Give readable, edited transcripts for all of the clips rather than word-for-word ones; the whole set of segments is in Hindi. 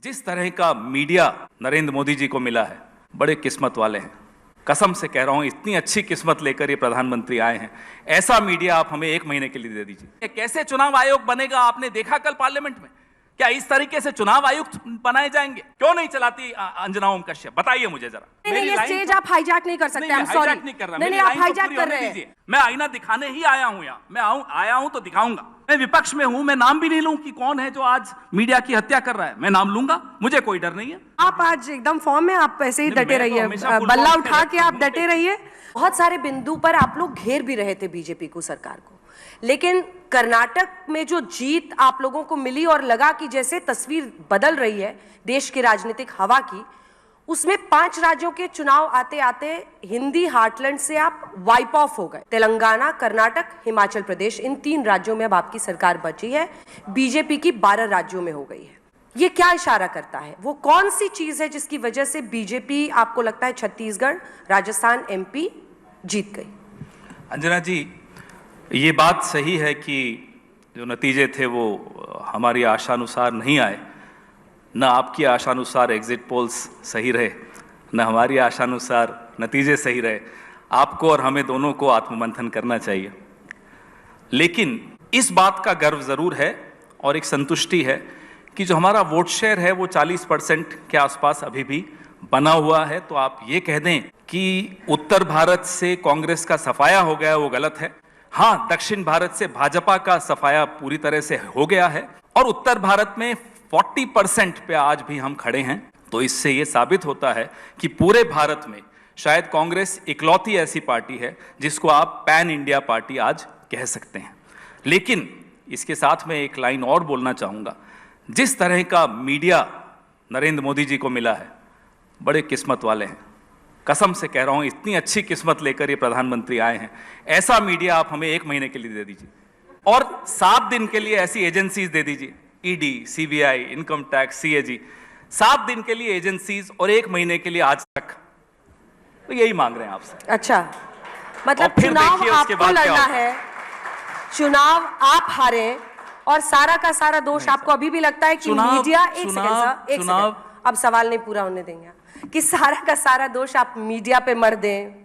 जिस तरह का मीडिया नरेंद्र मोदी जी को मिला है, बड़े किस्मत वाले हैं। कसम से कह रहा हूं, इतनी अच्छी किस्मत लेकर ये प्रधानमंत्री आए हैं। ऐसा मीडिया आप हमें 1 महीने के लिए दे दीजिए। कैसे चुनाव आयोग बनेगा आपने देखा कल पार्लियामेंट में। क्या इस तरीके से चुनाव आयुक्त बनाए जाएंगे? क्यों नहीं चलाती अंजना ओम कश्यप, बताइए मुझे जरा। नहीं, ये स्टेज आप हाईजैक नहीं कर सकते। I'm sorry। नहीं कर रहा, नहीं, आप हाईजैक कर रहे हैं। मैं आईना दिखाने ही आया हूं यहाँ। मैं आया हूं तो दिखाऊंगा। मैं विपक्ष में हूं, मैं नाम भी नहीं लूं कि कौन है जो आज मीडिया की हत्या कर रहा है। मैं नाम लूंगा, मुझे कोई डर नहीं है। आप आज एकदम फॉर्म में, आप ऐसे ही डटे रहिए, बल्ला उठा के आप डटे रहिए। बहुत सारे बिंदु पर आप लोग घेर भी रहे थे बीजेपी को, सरकार को, लेकिन कर्नाटक में जो जीत आप लोगों को मिली और लगा कि जैसे तस्वीर बदल रही है देश की राजनीतिक हवा की, उसमें 5 राज्यों के चुनाव आते आते हिंदी हार्टलैंड से आप वाइप ऑफ हो गए। तेलंगाना, कर्नाटक, हिमाचल प्रदेश, इन 3 राज्यों में अब आपकी सरकार बची है। बीजेपी की 12 राज्यों में हो गई है। ये क्या इशारा करता है? वो कौन सी चीज है जिसकी वजह से बीजेपी, आपको लगता है, छत्तीसगढ़, राजस्थान, MP जीत गई? अंजना जी, ये बात सही है कि जो नतीजे थे वो हमारी आशानुसार नहीं आए। न आपकी आशानुसार एग्जिट पोल्स सही रहे, न हमारी आशानुसार नतीजे सही रहे। आपको और हमें दोनों को आत्ममंथन करना चाहिए। लेकिन इस बात का गर्व ज़रूर है और एक संतुष्टि है कि जो हमारा वोट शेयर है वो 40% के आसपास अभी भी बना हुआ है। तो आप ये कह दें कि उत्तर भारत से कांग्रेस का सफाया हो गया, वो गलत है। हाँ, दक्षिण भारत से भाजपा का सफाया पूरी तरह से हो गया है और उत्तर भारत में 40% पे आज भी हम खड़े हैं। तो इससे ये साबित होता है कि पूरे भारत में शायद कांग्रेस इकलौती ऐसी पार्टी है जिसको आप पैन इंडिया पार्टी आज कह सकते हैं। लेकिन इसके साथ में एक लाइन और बोलना चाहूँगा। जिस तरह का मीडिया नरेंद्र मोदी जी को मिला है, बड़े किस्मत वाले हैं। कसम से कह रहा हूं, इतनी अच्छी किस्मत लेकर ये प्रधानमंत्री आए हैं। ऐसा मीडिया आप हमें 1 महीने के लिए दे दीजिए और 7 दिन के लिए ऐसी एजेंसीज दे दीजिए, ED, CBI, income tax, CAG, 7 दिन के लिए एजेंसीज और 1 महीने के लिए आज तक। तो यही मांग रहे हैं आपसे। अच्छा, मतलब चुनाव आपको लड़ना है, चुनाव आप हारे और सारा का सारा दोष आपको अभी भी लगता है कि मीडिया, एक सेकंड, अब सवाल नहीं पूरा होने देंगे, कि सारा का सारा दोष आप मीडिया पे मर दें,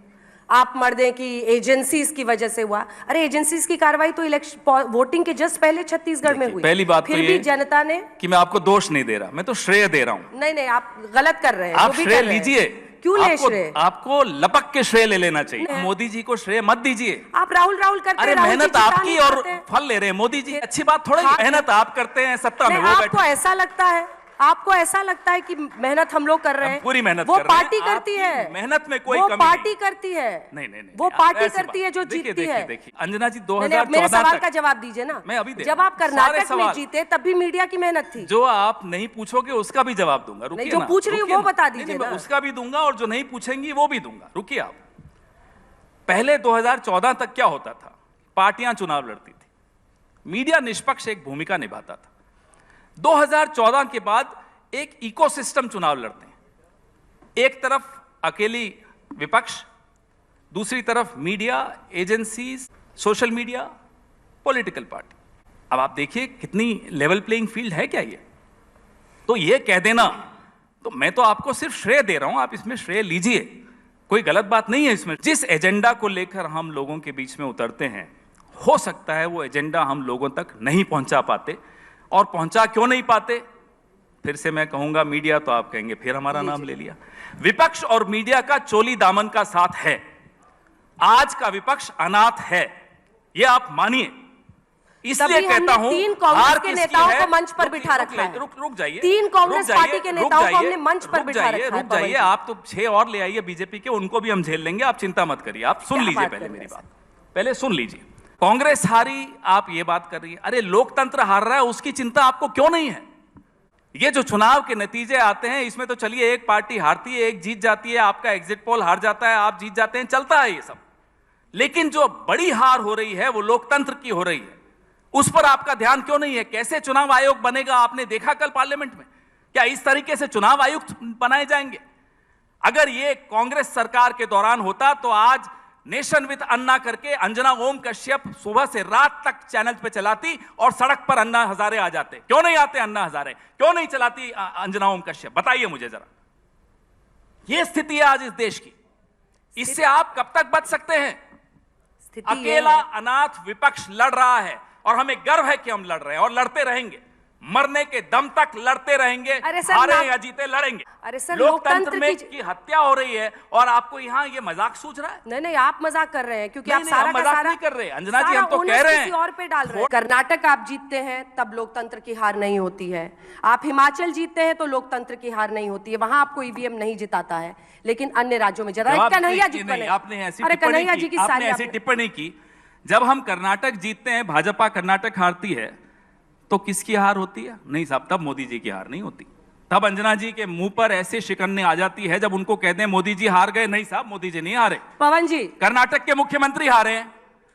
आप मर दें कि एजेंसीज की वजह से हुआ। अरे एजेंसीज की कार्रवाई तो इलेक्शन वोटिंग के जस्ट पहले छत्तीसगढ़ में हुई। पहली बात फिर तो भी जनता ने, कि मैं आपको दोष नहीं दे रहा, मैं तो श्रेय दे रहा हूं। नहीं, आप गलत कर रहे हैं। आप श्रेय लीजिए। क्यों ले श्रेय? आपको लपक के श्रेय ले लेना चाहिए। मोदी जी को श्रेय मत दीजिए। आप राहुल करते हैं। अरे मेहनत आपकी और फल ले रहे हैं मोदी जी। अच्छी बात थोड़ी, मेहनत आप करते हैं, सत्ता में वो बैठे। आपको ऐसा लगता है, आपको ऐसा लगता है कि मेहनत हम लोग कर रहे हैं? पूरी मेहनत वो कर रहे हैं। पार्टी करती है, मेहनत में कोई कमी नहीं। पार्टी करती है। नहीं, वो पार्टी करती है जो जीतती है। देखिए अंजना जी, 2014 मेरे सवाल का जवाब दीजिए ना। मैं अभी जब आप कर्नाटक में जीते तब भी मीडिया की मेहनत थी। जो आप नहीं पूछोगे उसका भी जवाब दूंगा। रुकिए, जो पूछ रही हूँ वो बता दीजिए ना। उसका भी दूंगा और जो नहीं पूछेंगी वो भी दूंगा। रुकिए आप। पहले 2014 तक क्या होता था? पार्टियां चुनाव लड़ती थी, मीडिया निष्पक्ष एक भूमिका निभाता था। 2014 के बाद एक इकोसिस्टम चुनाव लड़ते हैं। एक तरफ अकेली विपक्ष, दूसरी तरफ media, agencies, social media, political party. अब आप देखिए कितनी लेवल प्लेइंग फील्ड है क्या ये? तो ये कह देना, तो मैं तो आपको सिर्फ श्रेय दे रहा हूं, आप इसमें श्रेय लीजिए, कोई गलत बात नहीं है इसमें। जिस एजेंडा को लेकर हम लोगों के बीच में उतरते हैं, हो सकता है वो एजेंडा हम लोगों तक नहीं पहुंचा पाते। और पहुंचा क्यों नहीं पाते? फिर से मैं कहूंगा मीडिया, तो आप कहेंगे फिर हमारा नाम ले लिया। विपक्ष और मीडिया का चोली दामन का साथ है। आज का विपक्ष अनाथ है, ये आप मानिए। इसलिए कहता हूं, 3 कांग्रेस के नेताओं को मंच पर बिठा रखा है। रुक जाइए। 3 कांग्रेस पार्टी के नेताओं को हमने मंच पर बिठा रखा है। रुक जाइए, आप तो 6 और ले आइए बीजेपी के, उनको भी हम झेल लेंगे, आप चिंता मत करिए। आप सुन लीजिए पहले मेरी बात, पहले सुन लीजिए। कांग्रेस हारी, आप ये बात कर रही है। अरे लोकतंत्र हार रहा है, उसकी चिंता आपको क्यों नहीं है? ये जो चुनाव के नतीजे आते हैं, इसमें तो चलिए एक पार्टी हारती है, एक जीत जाती है, आपका एग्जिट पोल हार जाता है, आप जीत जाते हैं, चलता है ये सब। लेकिन जो बड़ी हार हो रही है वो लोकतंत्र की हो रही है। उस पर आपका ध्यान क्यों नहीं है? कैसे चुनाव आयोग बनेगा आपने देखा कल पार्लियामेंट में। क्या इस तरीके से चुनाव आयुक्त बनाए जाएंगे? अगर ये कांग्रेस सरकार के दौरान होता तो आज नेशन विद अन्ना करके अंजना ओम कश्यप सुबह से रात तक चैनल पे चलाती और सड़क पर अन्ना हजारे आ जाते। क्यों नहीं आते अन्ना हजारे, क्यों नहीं चलाती अंजना ओम कश्यप, बताइए मुझे जरा। यह स्थिति है आज इस देश की। इससे आप कब तक बच सकते हैं? अकेला अनाथ विपक्ष लड़ रहा है और हमें गर्व है कि हम लड़ रहे हैं और लड़ते रहेंगे, मरने के दम तक लड़ते रहेंगे, हारे या जीते लड़ेंगे। अरे सर, लोकतंत्र में की हत्या हो रही है और आपको यहाँ ये मजाक सूझ रहा है? नहीं नहीं, आप मजाक कर रहे हैं क्योंकि आप नहीं, सारा हम का सारा नहीं कर रहे अंजना जी, हम तो कह रहे हैं किसी और पे डाल रहे हैं। कर्नाटक आप जीतते हैं तब लोकतंत्र की हार नहीं होती है, आप हिमाचल जीतते हैं तो लोकतंत्र की हार नहीं होती है, वहां आपको ईवीएम नहीं जिताता है, लेकिन अन्य राज्यों में जरा कन्हैया जी आपने ऐसी टिप्पणी की। जब हम कर्नाटक जीतते हैं, भाजपा कर्नाटक हारती है, तो किसकी हार होती है? नहीं साहब, तब मोदी जी की हार नहीं होती। तब अंजना जी के मुंह पर ऐसे शिकन्ने आ जाती है जब उनको कहते हैं मोदी जी हार गए। नहीं साहब, मोदी जी नहीं हारे, पवन जी कर्नाटक के मुख्यमंत्री हारे हैं।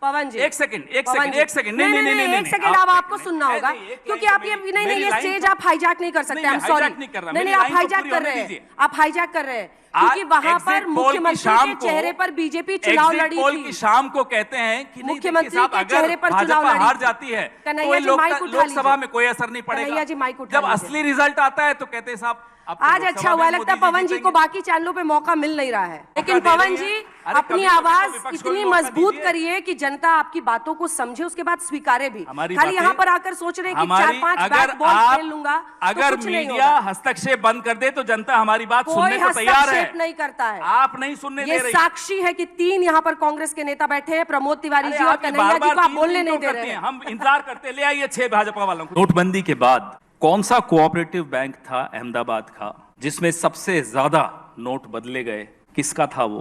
पवन जी एक सेकंड नहीं, एक सेकंड, अब आपको सुनना होगा क्योंकि आप ये नहीं, ये स्टेज आप हाईजैक नहीं कर सकते। हम सॉरी, नहीं, आप हाईजैक कर रहे हैं, आप हाईजैक कर रहे हैं क्योंकि वहां पर मुख्यमंत्री के चेहरे पर बीजेपी चुनाव लड़ी थी। की शाम को कहते हैं कि मुख्यमंत्री के चेहरे पर चुनाव लड़ी, हार जाती है तो लोकसभा में कोई असर नहीं पड़ेगा। जब असली रिजल्ट आता है तो कहते हैं साहब आज अच्छा हुआ, लगता है पवन जी को बाकी चैनलों पे मौका मिल नहीं रहा है। लेकिन पवन जी अपनी आवाज इतनी मजबूत करिए कि जनता आपकी बातों को समझे, उसके बाद स्वीकारे भी। खाली यहाँ पर आकर सोच रहे हैं कि 4-5 बैट बॉल खेल लूंगा, अगर मीडिया हस्तक्षेप बंद कर दे तो जनता हमारी बात सुनने को तैयार है। नहीं करता है, आप नहीं सुनने दे रहे। साक्षी है कि 3 यहाँ पर कांग्रेस के नेता बैठे हैं, प्रमोद तिवारी जी और कन्हैया जी को आप बोलने नहीं दे रहे हैं। हम इंतजार करते, ले आइए 6 भाजपा वालों को। नोटबंदी के बाद कौन सा कोऑपरेटिव बैंक था अहमदाबाद का जिसमें सबसे ज्यादा नोट बदले गए? किसका था वो?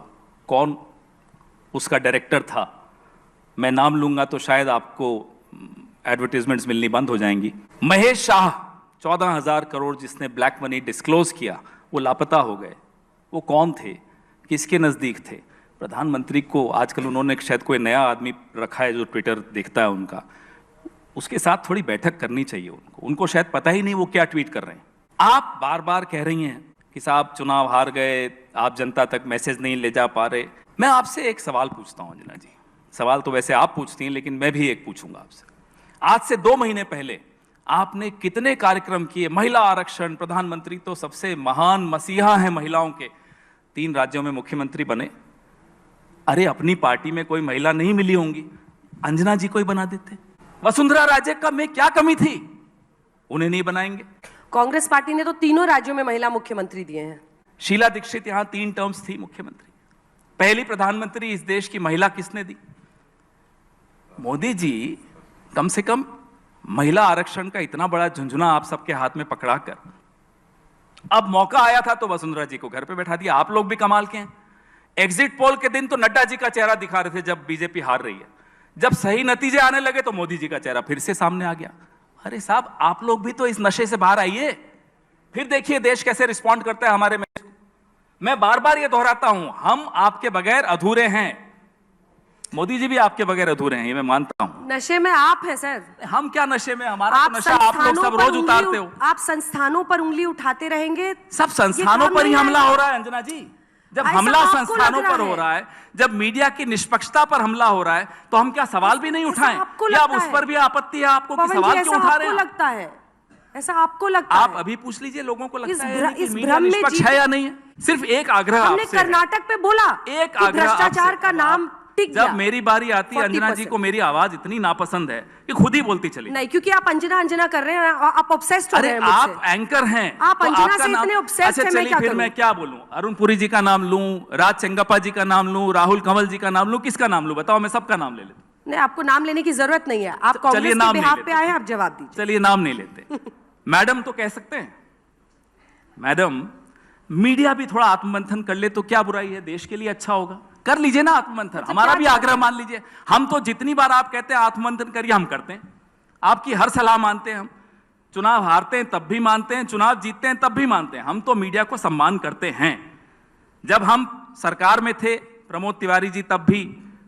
कौन उसका डायरेक्टर था? मैं नाम लूंगा तो शायद आपको एडवर्टाइजमेंट्स मिलनी बंद हो जाएंगी। महेश शाह, 14,000 करोड़ जिसने ब्लैक मनी डिस्क्लोज किया, वो लापता हो गए। वो कौन थे? किसके नजदीक थे? प्रधानमंत्री को आजकल उन्होंने शायद कोई नया आदमी रखा है जो ट्विटर देखता है उनका, उसके साथ थोड़ी बैठक करनी चाहिए उनको शायद पता ही नहीं वो क्या ट्वीट कर रहे हैं। आप बार बार कह रही हैं कि साहब चुनाव हार गए, आप जनता तक मैसेज नहीं ले जा पा रहे। मैं आपसे एक सवाल पूछता हूं अंजना जी, सवाल तो वैसे आप पूछती हैं लेकिन मैं भी एक पूछूंगा आपसे। आज से 2 महीने पहले आपने कितने कार्यक्रम किए? महिला आरक्षण, प्रधानमंत्री तो सबसे महान मसीहा हैं महिलाओं के, 3 राज्यों में मुख्यमंत्री बने। अरे अपनी पार्टी में कोई महिला नहीं मिली होंगी, अंजना जी को ही बना देते। वसुंधरा राजे का में क्या कमी थी? उन्हें नहीं बनाएंगे। कांग्रेस पार्टी ने तो तीनों राज्यों में महिला मुख्यमंत्री दिए हैं। शीला दीक्षित यहां 3 टर्म्स थी मुख्यमंत्री, पहली प्रधानमंत्री इस देश की महिला किसने दी? मोदी जी कम से कम महिला आरक्षण का इतना बड़ा झुंझुना आप सबके हाथ में पकड़ाकर, अब मौका आया था तो वसुंधरा जी को घर पे बैठा दिया। आप लोग भी कमाल के हैं। एग्जिट पोल के दिन तो नड्डा जी का चेहरा दिखा रहे थे जब बीजेपी हार रही है, जब सही नतीजे आने लगे तो मोदी जी का चेहरा फिर से सामने आ गया। अरे साहब आप लोग भी तो इस नशे से बाहर आइए, फिर देखिए देश कैसे रिस्पॉन्ड करता है हमारे मैसेज। मैं बार बार ये दोहराता हूं, हम आपके बगैर अधूरे हैं, मोदी जी भी आपके बगैर अधूरे हैं, ये मैं मानता हूं। नशे में आप हैं सर। हम क्या नशे में? हमारा तो नशा आप लोग सब रोज उतारते हो। आप संस्थानों पर उंगली उठाते रहेंगे। सब संस्थानों पर ही हमला हो रहा है अंजना जी। जब हमला संस्थानों पर हो रहा है, जब मीडिया की निष्पक्षता पर हमला हो रहा है, तो हम क्या सवाल भी नहीं उठाएं? या अब उस पर भी आपत्ति है आपको कि सवाल क्यों उठा रहे हैं? लगता है ऐसा आपको लगता है? आप अभी पूछ लीजिए लोगों को लगता है कि मीडिया निष्पक्ष है या नहीं है। सिर्फ एक आग्रह हमने कर्नाटक पे बोला, एक आग्रह, भ्रष्टाचार का नाम टिक गया। जब मेरी बारी आती है अंजना जी को मेरी आवाज इतनी नापसंद है कि खुद ही बोलती चली। नहीं, क्योंकि आप अंजना अंजना कर रहे हैं, आप ऑब्सेस्ड हो रहे हैं मुझसे। आप एंकर हैं, आप अंजना से इतने ऑब्सेस्ड हैं। मैं क्या फिर मैं क्या बोलूं? अरुण पुरी जी का नाम लूं, राज चंगप्पा जी का नाम लूं, राहुल कंवल जी का नाम लूं, किसका नाम लूं? बताओ, मैं सबका नाम ले लेता। नहीं, आपको नाम लेने की जरूरत नहीं है, आप कांग्रेस के बिहाफ पे आए हैं, आप जवाब दीजिए। चलिए नाम नहीं लेते। मैडम तो कह सकते हैं। मैडम, मीडिया भी थोड़ा आत्ममंथन कर ले तो क्या बुराई है? देश के लिए अच्छा होगा, कर लीजिए ना आत्ममंथन। हमारा भी आग्रह मान लीजिए। हम तो जितनी बार आप कहते हैं आत्ममंथन करिए, हम करते हैं। आपकी हर सलाह मानते हैं हम। चुनाव हारते हैं तब भी मानते हैं, चुनाव जीतते हैं तब भी मानते हैं। हम तो मीडिया को सम्मान करते हैं। जब हम सरकार में थे, प्रमोद तिवारी जी तब भी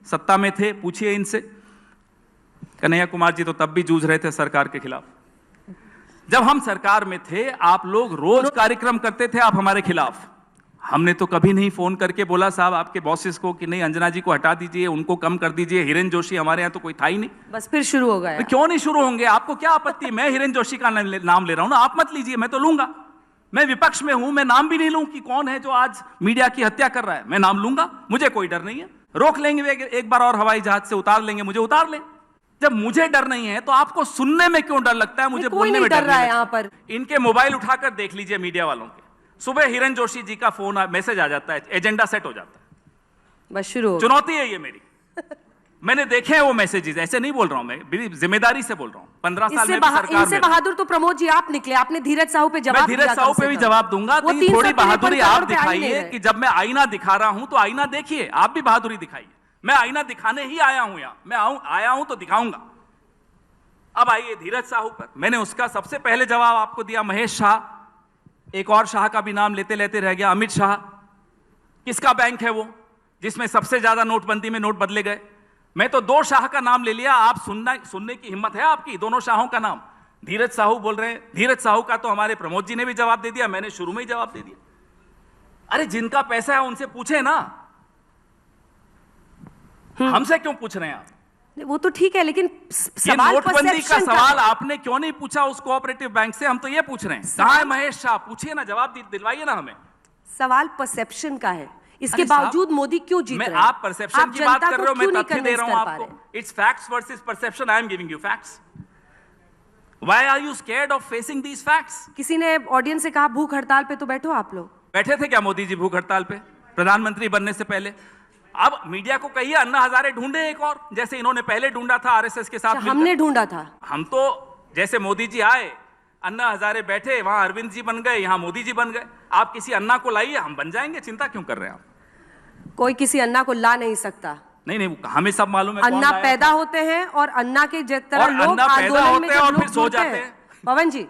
सत्ता में थे, पूछिए इनसे। कन्हैया कुमार जी तो तब भी जूझ रहे थे सरकार के खिलाफ। जब हम सरकार में थे, आप लोग रोज कार्यक्रम करते थे, आप हमारे खिलाफ। हमने तो कभी नहीं फोन करके बोला साहब आपके बॉसेस को कि नहीं अंजना जी को हटा दीजिए, उनको कम कर दीजिए, हिरेन जोशी हमारे यहाँ तो कोई था ही नहीं। बस फिर शुरू हो गया। क्यों नहीं शुरू होंगे? आपको क्या आपत्ति है? मैं हिरेन जोशी का नाम ले रहा हूं ना, आप मत लीजिए, मैं तो लूंगा। मैं विपक्ष में हूं, मैं नाम भी नहीं लूं कि कौन है जो आज मीडिया की हत्या कर रहा है। मैं नाम लूंगा, मुझे कोई डर नहीं है। रोक लेंगे एक बार और, हवाई जहाज से उतार लेंगे, मुझे उतार लें। जब मुझे डर नहीं है तो आपको सुनने में क्यों डर लगता है? मुझे बोलने में डर रहा है यहाँ पर। इनके मोबाइल उठाकर देख लीजिए मीडिया वालों के, सुबह हिरेन जोशी जी का फोन मैसेज आ जाता है, एजेंडा सेट हो जाता है। बस शुरू हो। चुनौती है ये मेरी। मैंने देखे हैं वो मैसेजेस, ऐसे नहीं बोल रहा हूं, मैं जिम्मेदारी से बोल रहा हूं। 15 साल में सरकार इनसे बहादुर तो प्रमोद जी आप निकले। आपने धीरज साहू पे जवाब दिया। धीरज साहू पे भी जवाब दूंगा। तो थोड़ी बहादुरी आप दिखाइए कि जब मैं आईना दिखा रहा हूं तो आईना देखिए, आप भी बहादुरी दिखाइए। मैं आईना दिखाने ही आया हूं यहाँ, मैं आया हूं तो दिखाऊंगा। अब आइए धीरज साहू पर, मैंने उसका सबसे पहले जवाब आपको दिया। महेश शाह, एक और शाह का भी नाम लेते लेते रह गया, अमित शाह। किसका बैंक है वो जिसमें सबसे ज्यादा नोटबंदी में नोट बदले गए? मैं तो 2 शाह का नाम ले लिया। आप सुनने की हिम्मत है आपकी? दोनों शाहों का नाम धीरज साहू बोल रहे हैं। धीरज साहू का तो हमारे प्रमोद जी ने भी जवाब दे दिया, मैंने शुरू में ही जवाब दे दिया। अरे जिनका पैसा है उनसे पूछे ना, हमसे क्यों पूछ रहे हैं आप? वो तो ठीक है, लेकिन सवाल नोटबंदी का सवाल आपने क्यों नहीं पूछा उस कोऑपरेटिव बैंक से? हम तो ये पूछ रहे हैं, कहां है महेश शाह? पूछिए ना, जवाब दिलवाइए ना हमें। सवाल परसेप्शन का है, इसके बावजूद मोदी क्यों जीत रहे हैं? आप परसेप्शन की बात कर रहे हो, मैं तथ्य दे रहा हूं आपको। It's facts versus perception, I am giving you facts. Why are you scared of facing these facts? किसी ने ऑडियंस से कहा भूख हड़ताल पे तो बैठो आप लोग। बैठे थे क्या मोदी जी भूख हड़ताल पे प्रधानमंत्री बनने से पहले? अब मीडिया को कहिए अन्ना हजारे ढूंढे एक और, जैसे इन्होंने पहले ढूंढा था आरएसएस के साथ। हमने ढूंढा था। हम तो जैसे मोदी जी आए, अन्ना हजारे बैठे, वहां अरविंद जी बन गए, यहां मोदी जी बन गए। आप किसी अन्ना को लाइए, हम बन जाएंगे, चिंता क्यों कर रहे हैं आप? कोई किसी अन्ना को ला नहीं सकता। नहीं, हमें सब मालूम है। अन्ना पैदा होते हैं और अन्ना के तरह लोग आंदोलन में और फिर सो जाते हैं। पवन जी,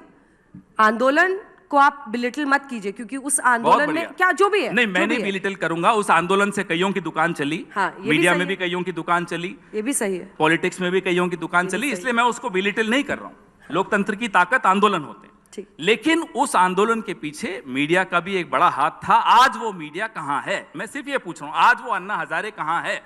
आंदोलन को आप बिलिटल मत कीजिए, क्योंकि उस आंदोलन में क्या जो भी है, नहीं मैं नहीं बिलिटल करूंगा। उस आंदोलन से कईयों की दुकान चली। हाँ, मीडिया में भी कईयों की दुकान चली, ये भी सही है। पॉलिटिक्स में भी कईयों की दुकान चली, इसलिए मैं उसको बिलिटल नहीं कर रहा हूं। लोकतंत्र की ताकत आंदोलन होते हैं, लेकिन उस आंदोलन के पीछे मीडिया का भी एक बड़ा हाथ था। आज वो मीडिया कहां है? मैं सिर्फ ये पूछ रहा हूं, आज वो अन्ना हजारे कहां है?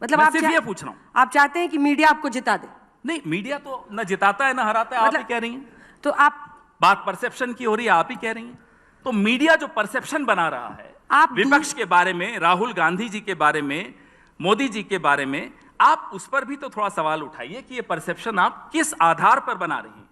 मतलब आप सिर्फ ये पूछ रहा हूं। आप चाहते हैं कि मीडिया आपको जिता दे? नहीं, मीडिया तो न जिताता है न हराता है। आप ही कह रही हैं। तो आप बात परसेप्शन की हो रही है, आप ही कह रही हैं। तो मीडिया जो परसेप्शन बना रहा है आप विपक्ष के बारे में, राहुल गांधी जी के बारे में, मोदी जी के बारे में, आप उस पर भी तो थोड़ा सवाल उठाइए कि ये परसेप्शन आप किस आधार पर बना रही हैं।